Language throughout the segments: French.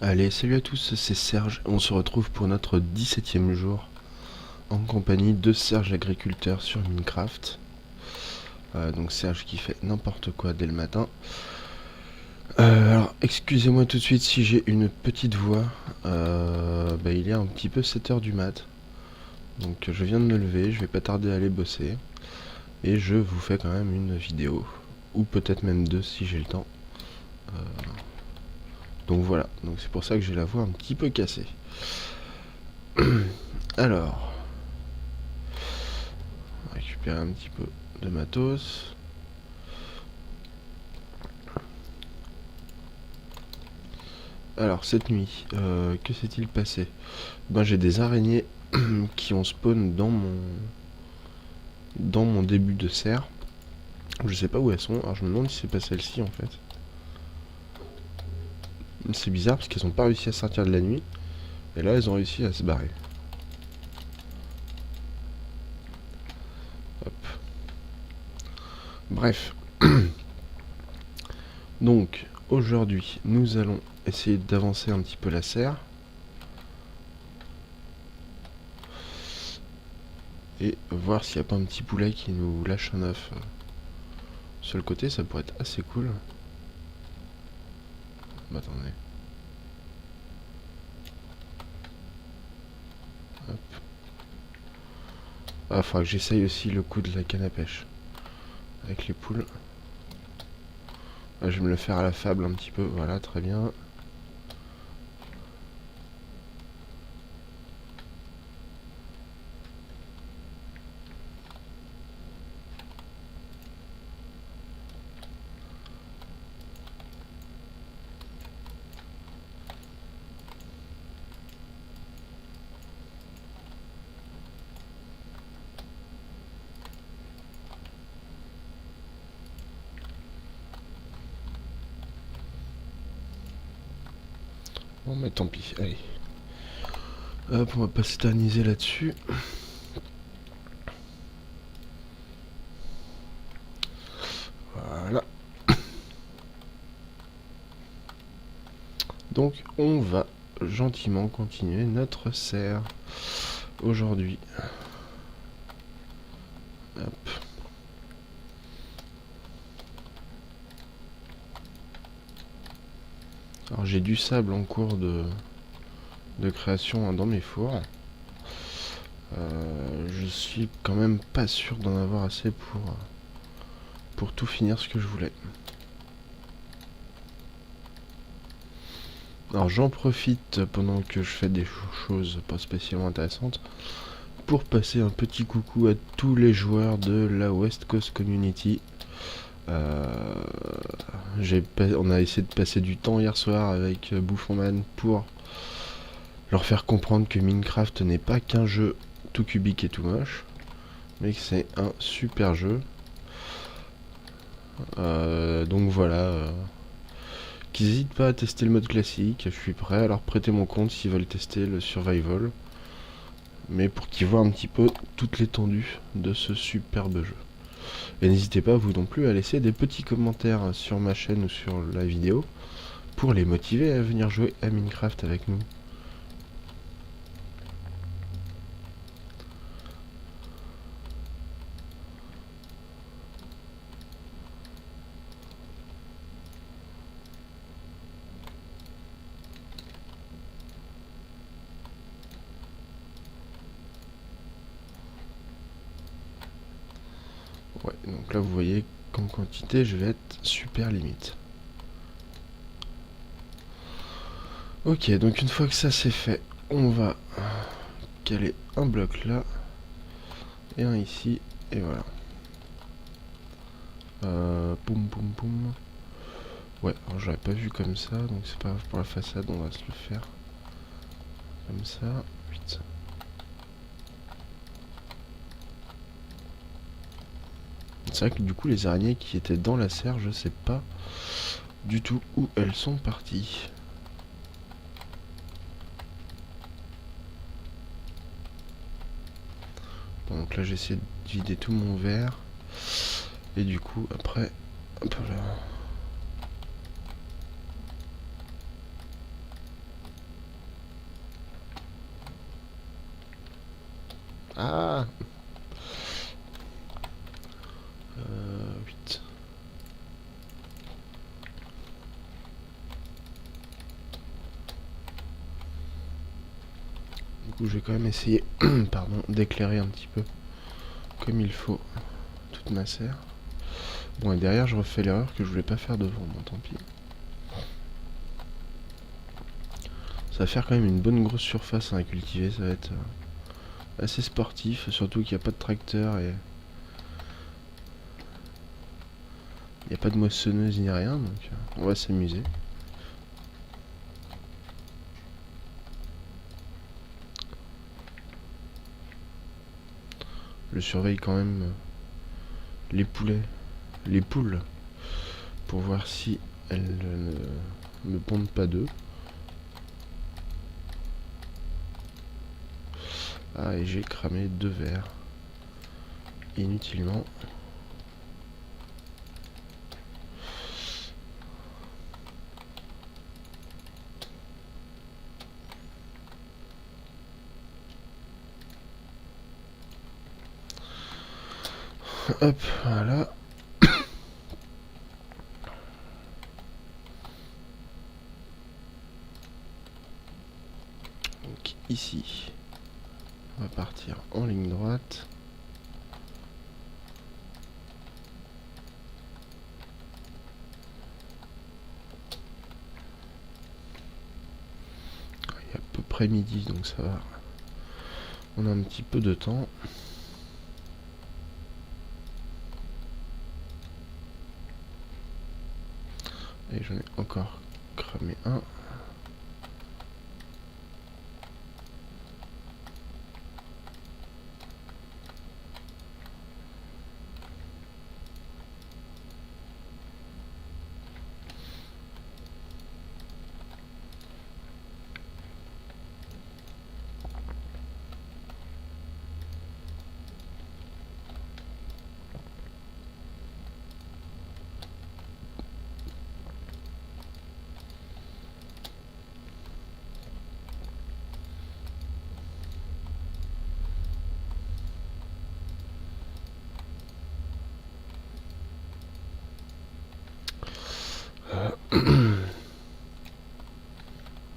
Allez, salut à tous, c'est Serge. On se retrouve pour notre 17e jour en compagnie de Serge Agriculteur sur Minecraft. Donc Serge qui fait n'importe quoi dès le matin. Alors, excusez-moi tout de suite si j'ai une petite voix. Il est un petit peu 7h du mat. Donc je viens de me lever, je vais pas tarder à aller bosser. Et je vous fais quand même une vidéo. Ou peut-être même deux si j'ai le temps. Donc voilà, donc c'est pour ça que j'ai la voix un petit peu cassée. Alors, on va récupérer un petit peu de matos. Alors cette nuit, que s'est-il passé? Ben j'ai des araignées qui ont spawn dans mon début de serre. Je sais pas où elles sont, alors je me demande si c'est pas celle-ci en fait. C'est bizarre parce qu'elles ont pas réussi à sortir de la nuit. Et là elles ont réussi à se barrer. Hop. Bref. Donc aujourd'hui nous allons essayer d'avancer un petit peu la serre. Et voir s'il n'y a pas un petit poulet qui nous lâche un œuf sur le côté, ça pourrait être assez cool. Bah, attendez. Hop. Ah, faudra que j'essaye aussi le coup de la canne à pêche. Avec les poules. Ah, je vais me le faire à la fable un petit peu, voilà, très bien. Bon, mais tant pis, allez. Hop, on va pas s'éterniser là-dessus. Voilà. Donc, on va gentiment continuer notre serre aujourd'hui. Hop. Alors, j'ai du sable en cours de création dans mes fours. Je suis quand même pas sûr d'en avoir assez pour tout finir ce que je voulais. Alors j'en profite pendant que je fais des choses pas spécialement intéressantes pour passer un petit coucou à tous les joueurs de la West Coast Community. On a essayé de passer du temps hier soir avec Bouffonman pour leur faire comprendre que Minecraft n'est pas qu'un jeu tout cubique et tout moche, mais que c'est un super jeu. Donc voilà, qu'ils n'hésitent pas à tester le mode classique, je suis prêt à leur prêter mon compte s'ils veulent tester le survival, mais pour qu'ils voient un petit peu toute l'étendue de ce superbe jeu. Et n'hésitez pas vous non plus à laisser des petits commentaires sur ma chaîne ou sur la vidéo pour les motiver à venir jouer à Minecraft avec nous. Ouais, donc là vous voyez qu'en quantité je vais être super limite. Ok, donc une fois que ça c'est fait, on va caler un bloc là et un ici, et voilà. Poum poum poum. Ouais, alors j'aurais pas vu comme ça, donc c'est pas grave pour la façade, on va se le faire comme ça. Putain. C'est vrai que du coup les araignées qui étaient dans la serre, je sais pas du tout où elles sont parties. Donc là j'essaie de vider tout mon verre. Et du coup après, hop là. 8. Du coup, je vais quand même essayer pardon, d'éclairer un petit peu comme il faut toute ma serre. Bon, et derrière, je refais l'erreur que je voulais pas faire devant. Bon, tant pis. Ça va faire quand même une bonne grosse surface à cultiver. Ça va être assez sportif, surtout qu'il n'y a pas de tracteur et il n'y a pas de moissonneuse ni rien, donc on va s'amuser. Je surveille quand même les poulets, les poules, pour voir si elles ne pondent pas d'œufs. Ah, et j'ai cramé 2 verres inutilement. Hop, voilà. Donc ici, on va partir en ligne droite. Il est à peu près midi, donc ça va. On a un petit peu de temps. Et j'en ai encore cramé un.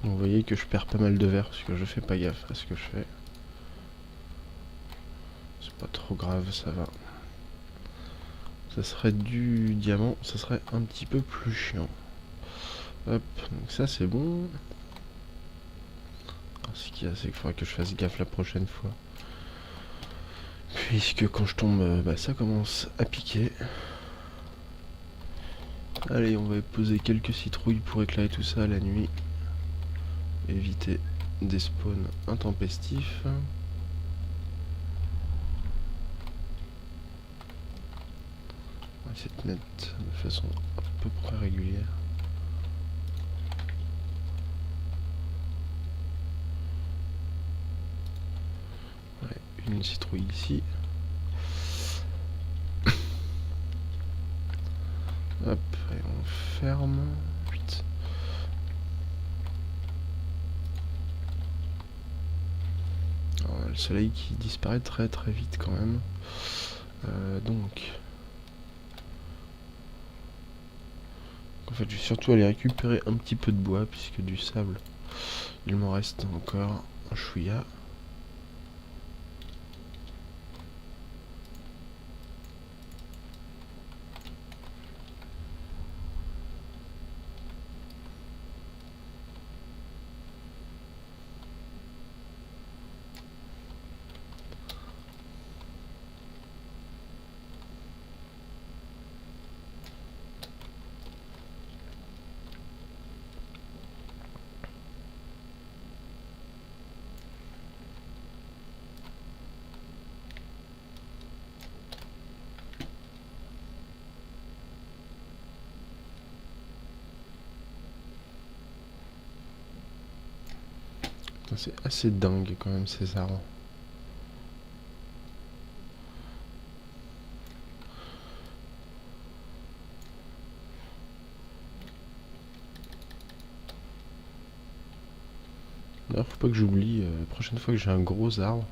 Vous voyez que je perds pas mal de verres parce que je fais pas gaffe à ce que je fais. C'est pas trop grave, ça va. Ça serait du diamant, ça serait un petit peu plus chiant. Hop, donc ça c'est bon. Alors, ce qu'il y a, c'est qu'il faudra que je fasse gaffe la prochaine fois. Puisque quand je tombe, bah, ça commence à piquer. Allez, on va poser quelques citrouilles pour éclairer tout ça la nuit. Éviter des spawns intempestifs. On va essayer de mettre de façon à peu près régulière. Ouais, une citrouille ici. Hop, et on ferme. 8. Alors, le soleil qui disparaît très très vite quand même. Donc... En fait, je vais surtout aller récupérer un petit peu de bois, puisque du sable, il m'en reste encore un chouïa. C'est assez dingue quand même ces arbres. D'ailleurs, faut pas que j'oublie, la prochaine fois que j'ai un gros arbre,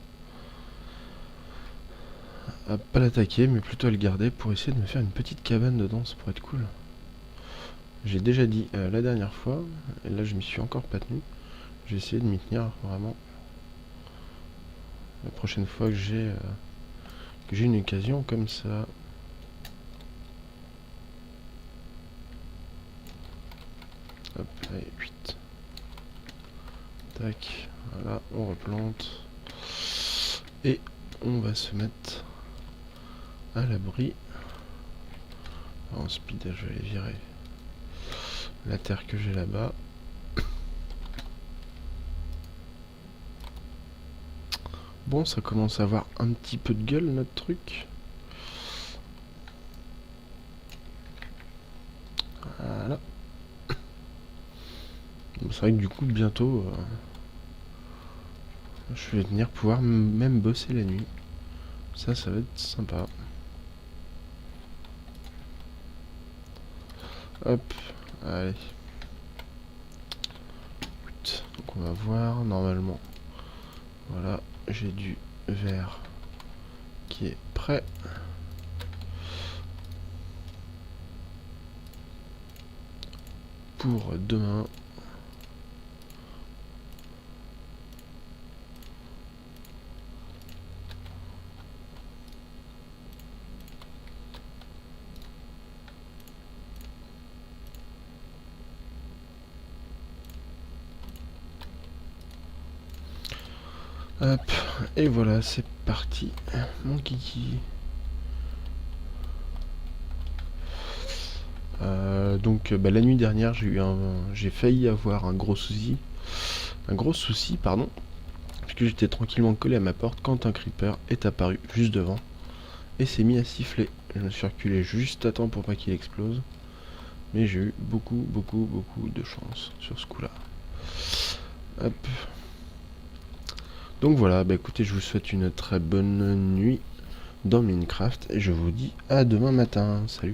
à pas l'attaquer, mais plutôt à le garder pour essayer de me faire une petite cabane dedans, ça pourrait être cool. J'ai déjà dit la dernière fois, et là je m'y suis encore pas tenu. J'ai essayé de m'y tenir vraiment. La prochaine fois que j'ai une occasion comme ça. Hop, allez, 8. Tac, voilà, on replante. Et on va se mettre à l'abri. En speed, je vais aller virer la terre que j'ai là-bas. Bon, ça commence à avoir un petit peu de gueule notre truc. Voilà. C'est vrai que du coup, bientôt, je vais venir pouvoir même bosser la nuit. Ça va être sympa. Hop, allez. Donc on va voir, normalement. Voilà, j'ai du verre qui est prêt. Pour demain. Hop, et voilà, c'est parti, mon kiki. Donc la nuit dernière, j'ai failli avoir un gros souci, pardon, puisque j'étais tranquillement collé à ma porte quand un creeper est apparu juste devant et s'est mis à siffler. Je me suis reculé juste à temps pour pas qu'il explose, mais j'ai eu beaucoup de chance sur ce coup-là. Hop. Donc voilà, bah écoutez, je vous souhaite une très bonne nuit dans Minecraft et je vous dis à demain matin. Salut!